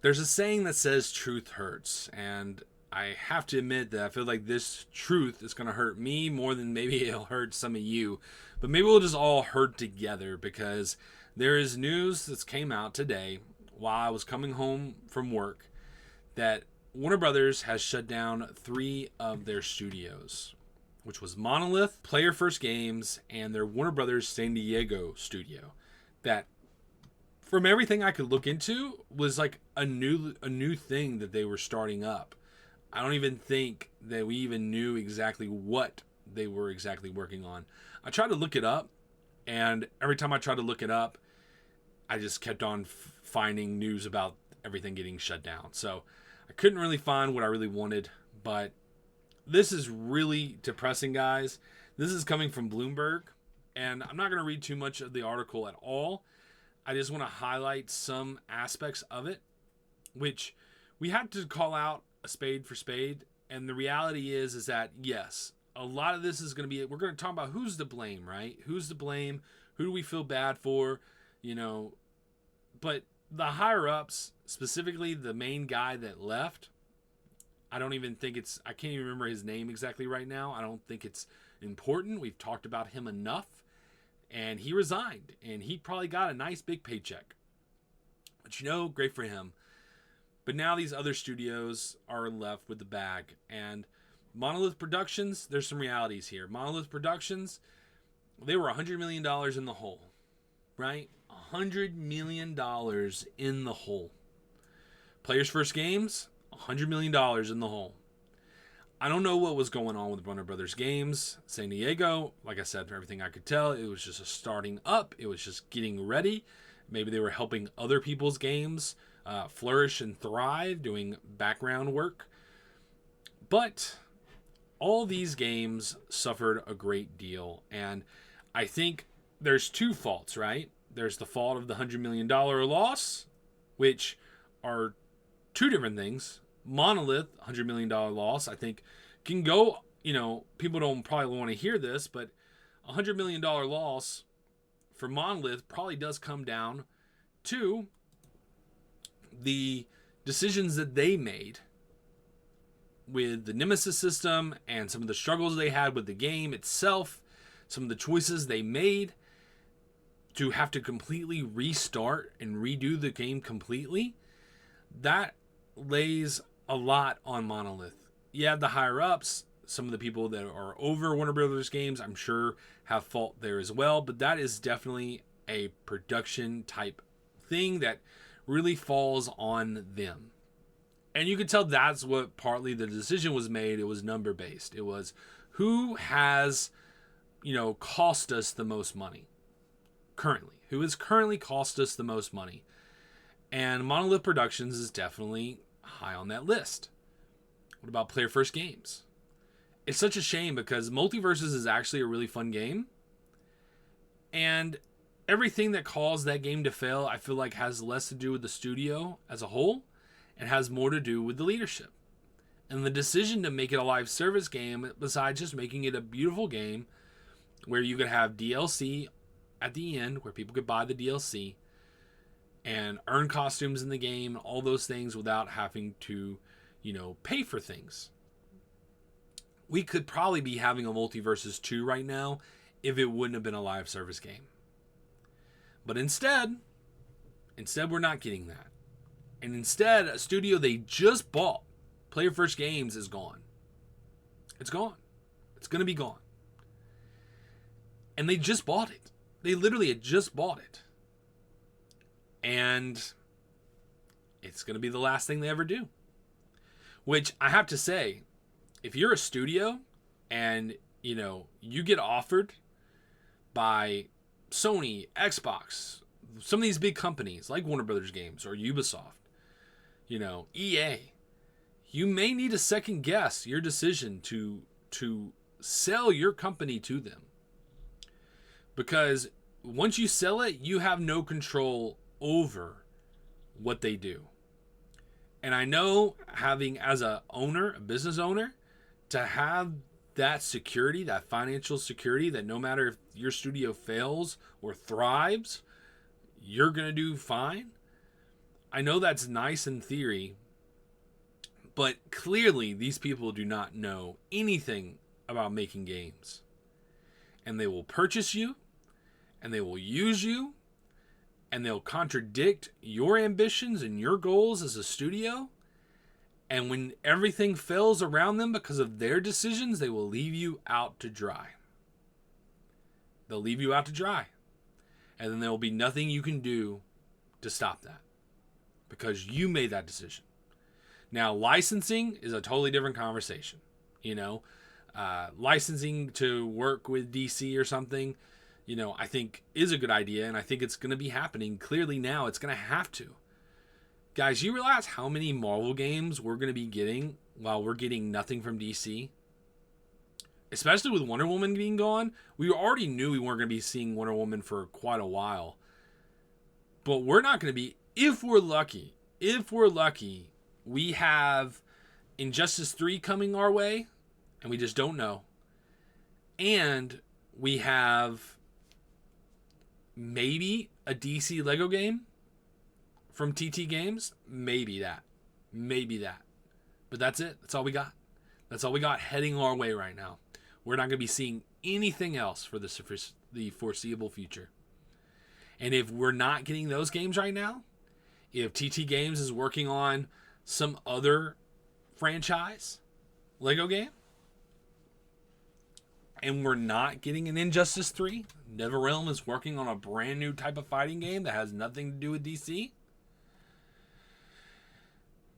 There's a saying that says truth hurts, and I have to admit that I feel like this truth is going to hurt me more than maybe it'll hurt some of you. But maybe we'll just all hurt together, because there is news that's came out today while I was coming home from work that Warner Brothers has shut down 3 of their studios, which was Monolith, Player First Games, and their Warner Brothers San Diego studio. That, from everything I could look into, was like a new thing that they were starting up. I don't even think that we even knew exactly what they were exactly working on. I tried to look it up, and every time I tried to look it up, I just kept on finding news about everything getting shut down. So I couldn't really find what I really wanted, but this is really depressing, guys. This is coming from Bloomberg, and I'm not going to read too much of the article at all. I just want to highlight some aspects of it, which we have to call out a spade for spade. And the reality is that, yes, a lot of this is going to be, we're going to talk about who's to blame, right? Who's to blame? Who do we feel bad for? But the higher ups, specifically the main guy that left, I can't even remember his name exactly right now. I don't think it's important. We've talked about him enough. And he resigned, and he probably got a nice big paycheck. But great for him. But now these other studios are left with the bag. And Monolith Productions, there's some realities here. Monolith Productions, they were $100 million in the hole, right? $100 million in the hole. Players First Games, $100 million in the hole. I don't know what was going on with Warner Brothers Games San Diego. Like I said, for everything I could tell, it was just a starting up. It was just getting ready. Maybe they were helping other people's games flourish and thrive, doing background work. But all these games suffered a great deal. And I think there's 2 faults, right? There's the fault of the $100 million loss, which are 2 different things. Monolith, $100 million loss, I think can go, people don't probably want to hear this, but a $100 million loss for Monolith probably does come down to the decisions that they made with the Nemesis system and some of the struggles they had with the game itself, some of the choices they made to have to completely restart and redo the game completely. That lays a lot on Monolith. Yeah, the higher ups, some of the people that are over Warner Brothers Games, I'm sure have fault there as well, but that is definitely a production type thing that really falls on them. And you can tell that's what partly the decision was made. It was number based. It was who has, cost us the most money currently. Who has currently cost us the most money? And Monolith Productions is definitely high on that list. What about Player First Games? It's such a shame because Multiverses is actually a really fun game. And everything that caused that game to fail, I feel like has less to do with the studio as a whole and has more to do with the leadership. And the decision to make it a live service game, besides just making it a beautiful game where you could have DLC at the end, where people could buy the DLC and earn costumes in the game, all those things without having to, pay for things. We could probably be having a Multiverses 2 right now if it wouldn't have been a live service game. But instead we're not getting that. And instead, a studio they just bought, Player First Games, is gone. It's gone. It's going to be gone. And they just bought it. They literally had just bought it. And it's going to be the last thing they ever do. Which I have to say, if you're a studio and, you get offered by Sony, Xbox, some of these big companies like Warner Brothers Games or Ubisoft, EA, you may need to second guess your decision to sell your company to them. Because once you sell it, you have no control over what they do. And I know having, as a business owner, to have that security, that financial security, that no matter if your studio fails or thrives, you're going to do fine. I know that's nice in theory, but clearly these people do not know anything about making games. And they will purchase you, and they will use you, and they'll contradict your ambitions and your goals as a studio. And when everything fails around them because of their decisions, they will leave you out to dry. They'll leave you out to dry. And then there will be nothing you can do to stop that because you made that decision. Now, licensing is a totally different conversation. Licensing to work with DC or something, I think is a good idea, and I think it's going to be happening. Clearly now it's going to have to. Guys, you realize how many Marvel games we're going to be getting while we're getting nothing from DC? Especially with Wonder Woman being gone. We already knew we weren't going to be seeing Wonder Woman for quite a while. But we're not going to be, if we're lucky, we have Injustice 3 coming our way, and we just don't know. And we have maybe a DC Lego game from TT Games. Maybe that. But that's it. That's all we got. That's all we got heading our way right now. We're not going to be seeing anything else for the foreseeable future. And if we're not getting those games right now, if TT Games is working on some other franchise Lego game, and we're not getting an Injustice 3, NetherRealm is working on a brand new type of fighting game that has nothing to do with DC,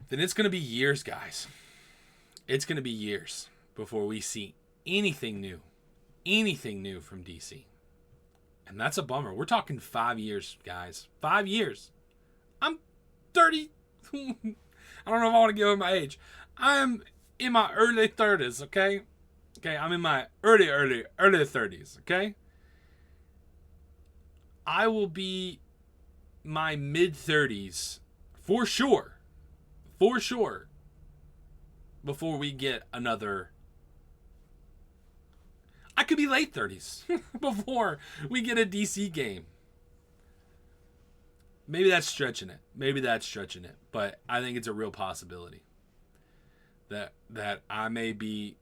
then it's going to be years, guys. It's going to be years before we see anything new from DC. And that's a bummer. We're talking 5 years, guys. 5 years. I'm 30. I don't know if I want to give away my age. I am in my early 30s, okay? Okay, I'm in my early 30s, okay? I will be my mid-30s for sure, before we get another. I could be late 30s before we get a DC game. Maybe that's stretching it. But I think it's a real possibility that I may be,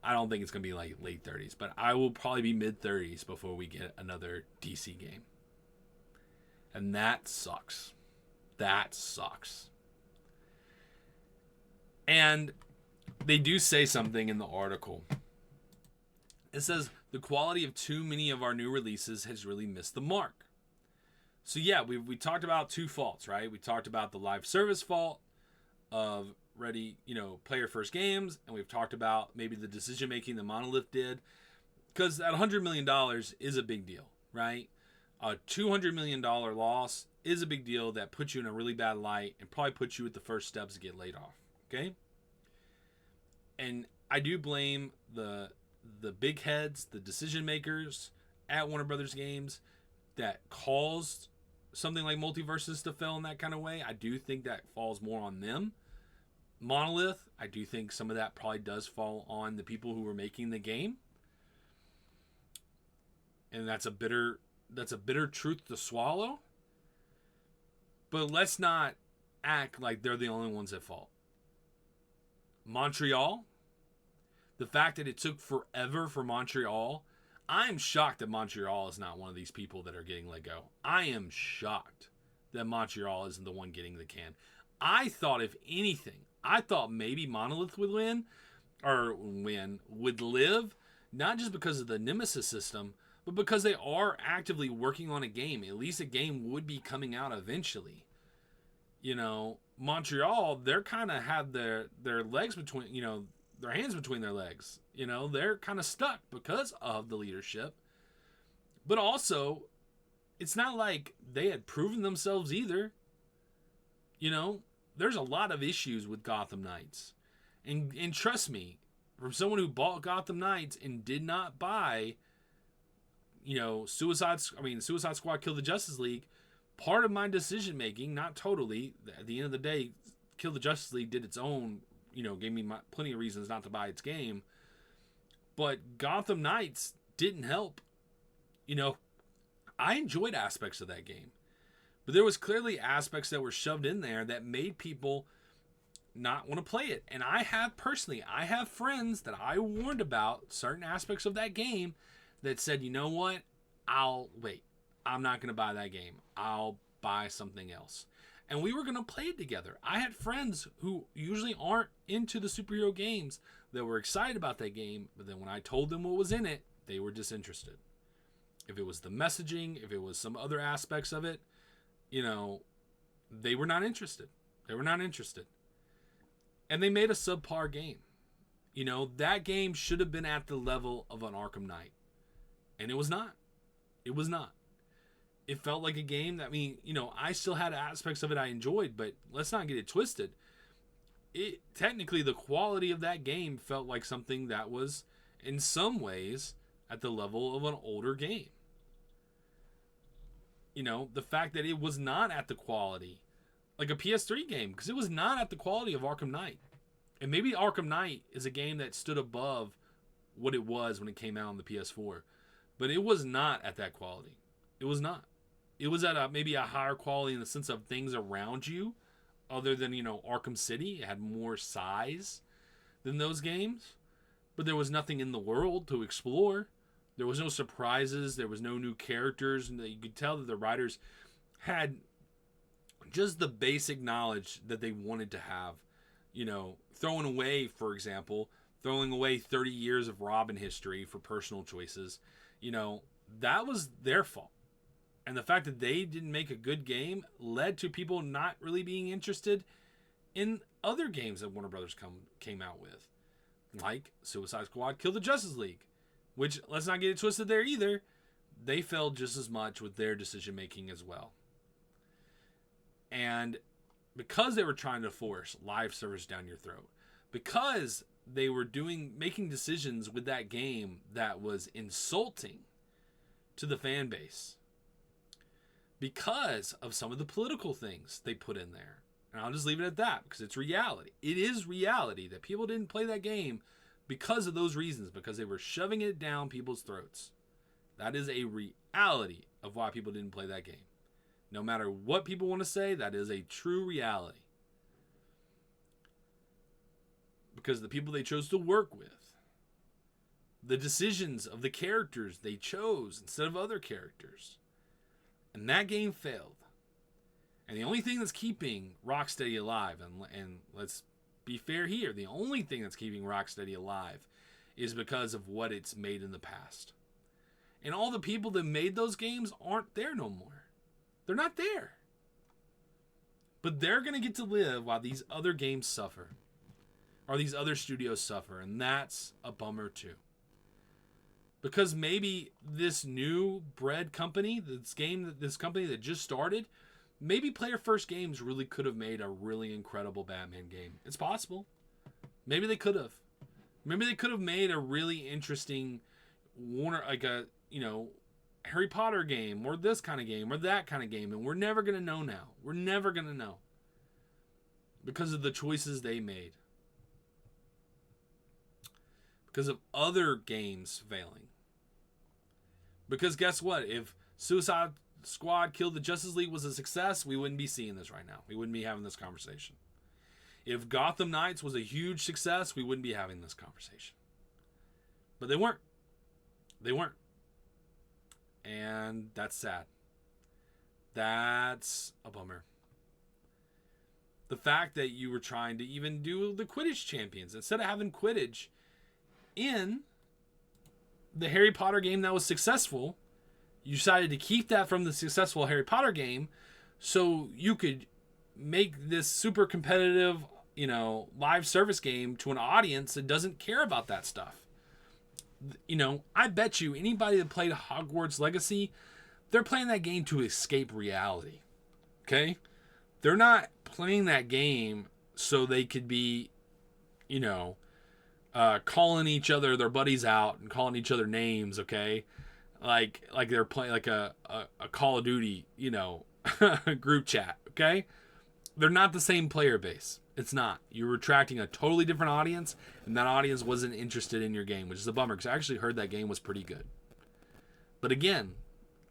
I don't think it's going to be like late 30s, but I will probably be mid 30s before we get another DC game. And that sucks. And they do say something in the article. It says, the quality of too many of our new releases has really missed the mark. So yeah, we talked about two faults, right? We talked about the live service fault of player first games, and we've talked about maybe the decision making that Monolith did. Because that $100 million is a big deal, right? A $200 million loss is a big deal that puts you in a really bad light and probably puts you at the first steps to get laid off, okay? And I do blame the big heads, the decision makers at Warner Brothers Games that caused something like Multiverses to fail in that kind of way. I do think that falls more on them. Monolith, I do think some of that probably does fall on the people who were making the game. And that's a bitter truth to swallow. But let's not act like they're the only ones at fault. Montreal, the fact that it took forever for Montreal, I'm shocked that Montreal is not one of these people that are getting let go. I am shocked that Montreal isn't the one getting the can. I thought, if anything, maybe Monolith would live, not just because of the Nemesis system, but because they are actively working on a game. At least a game would be coming out eventually. Montreal, they're kind of have their legs between, their hands between their legs. They're kind of stuck because of the leadership. But also, it's not like they had proven themselves either. There's a lot of issues with Gotham Knights. And trust me, from someone who bought Gotham Knights and did not buy, Suicide Squad Kill the Justice League, part of my decision making, not totally, at the end of the day, Kill the Justice League did its own, gave me plenty of reasons not to buy its game. But Gotham Knights didn't help. I enjoyed aspects of that game. But there was clearly aspects that were shoved in there that made people not want to play it. And I have friends that I warned about certain aspects of that game that said, you know what? I'll wait. I'm not going to buy that game. I'll buy something else. And we were going to play it together. I had friends who usually aren't into the superhero games that were excited about that game, but then when I told them what was in it, they were disinterested. If it was the messaging, if it was some other aspects of it, they were not interested. They were not interested. And they made a subpar game. That game should have been at the level of an Arkham Knight. And it was not. It was not. It felt like a game that, I still had aspects of it I enjoyed, but let's not get it twisted. Technically, the quality of that game felt like something that was, in some ways, at the level of an older game. The fact that it was not at the quality, like a PS3 game, because it was not at the quality of Arkham Knight. And maybe Arkham Knight is a game that stood above what it was when it came out on the PS4. But it was not at that quality. It was not. It was at maybe a higher quality in the sense of things around you, other than, Arkham City. It had more size than those games. But there was nothing in the world to explore. There was no surprises. There was no new characters. And you could tell that the writers had just the basic knowledge that they wanted to have. Throwing away, for example, 30 years of Robin history for personal choices. That was their fault. And the fact that they didn't make a good game led to people not really being interested in other games that Warner Brothers came out with. Like Suicide Squad Kill the Justice League. Which, let's not get it twisted there either. They failed just as much with their decision making as well. And because they were trying to force live service down your throat, because they were making decisions with that game that was insulting to the fan base, because of some of the political things they put in there. And I'll just leave it at that, because it's reality. It is reality that people didn't play that game because of those reasons, because they were shoving it down people's throats. That is a reality of why people didn't play that game. No matter what people want to say, that is a true reality. Because the people they chose to work with, the decisions of the characters they chose instead of other characters. And that game failed. And the only thing that's keeping Rocksteady alive, and let's be fair here, the only thing that's keeping Rocksteady alive is because of what it's made in the past. And all the people that made those games aren't there no more. They're not there. But they're going to get to live while these other games suffer. Or these other studios suffer. And that's a bummer too. Because maybe this new bred company, this company that just started, maybe Player First Games really could have made a really incredible Batman game. It's possible. Maybe they could have. Maybe they could have made a really interesting Harry Potter game, or this kind of game, or that kind of game, and we're never going to know now. We're never going to know. Because of the choices they made. Because of other games failing. Because guess what? If Suicide Squad Kill the Justice League was a success, we wouldn't be seeing this right now. We wouldn't be having this conversation. If Gotham Knights was a huge success, we wouldn't be having this conversation. But they weren't. They weren't. And that's sad. That's a bummer. The fact that you were trying to even do the Quidditch Champions, instead of having Quidditch in the Harry Potter game that was successful, you decided to keep that from the successful Harry Potter game so you could make this super competitive, live service game to an audience that doesn't care about that stuff. I bet you anybody that played Hogwarts Legacy, they're playing that game to escape reality. Okay? They're not playing that game so they could be, calling each other, their buddies out and calling each other names, okay? Like they're playing like a Call of Duty, group chat, okay? They're not the same player base. It's not. You're attracting a totally different audience, and that audience wasn't interested in your game, which is a bummer, because I actually heard that game was pretty good. But again,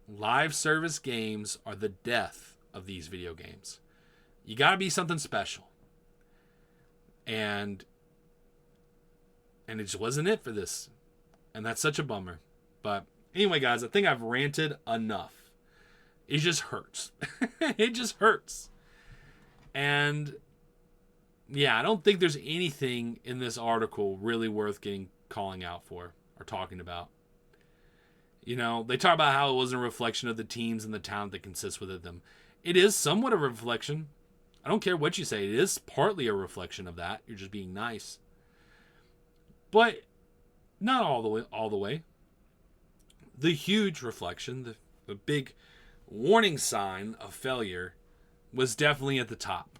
live service games are the death of these video games. You got to be something special. And it just wasn't it for this. And that's such a bummer. But anyway, guys, I think I've ranted enough. It just hurts. It just hurts. And yeah, I don't think there's anything in this article really worth calling out for or talking about. You know, they talk about how it wasn't a reflection of the teams and the talent that consists within them. It is somewhat a reflection. I don't care what you say. It is partly a reflection of that. You're just being nice. But not all the way. The huge reflection, the big warning sign of failure was definitely at the top.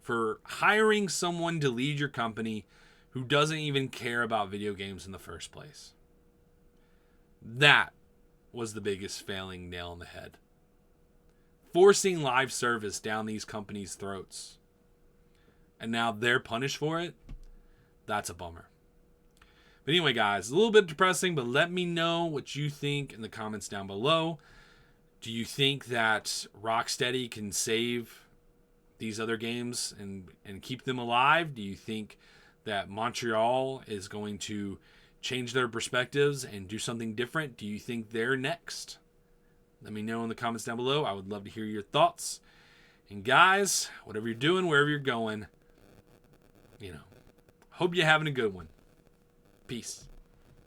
For hiring someone to lead your company who doesn't even care about video games in the first place. That was the biggest failing nail in the head. Forcing live service down these companies' throats. And now they're punished for it. That's a bummer. But anyway, guys, a little bit depressing, but let me know what you think in the comments down below. Do you think that Rocksteady can save these other games and keep them alive? Do you think that Montreal is going to change their perspectives and do something different? Do you think they're next? Let me know in the comments down below. I would love to hear your thoughts. And guys, whatever you're doing, wherever you're going, hope you're having a good one. Peace.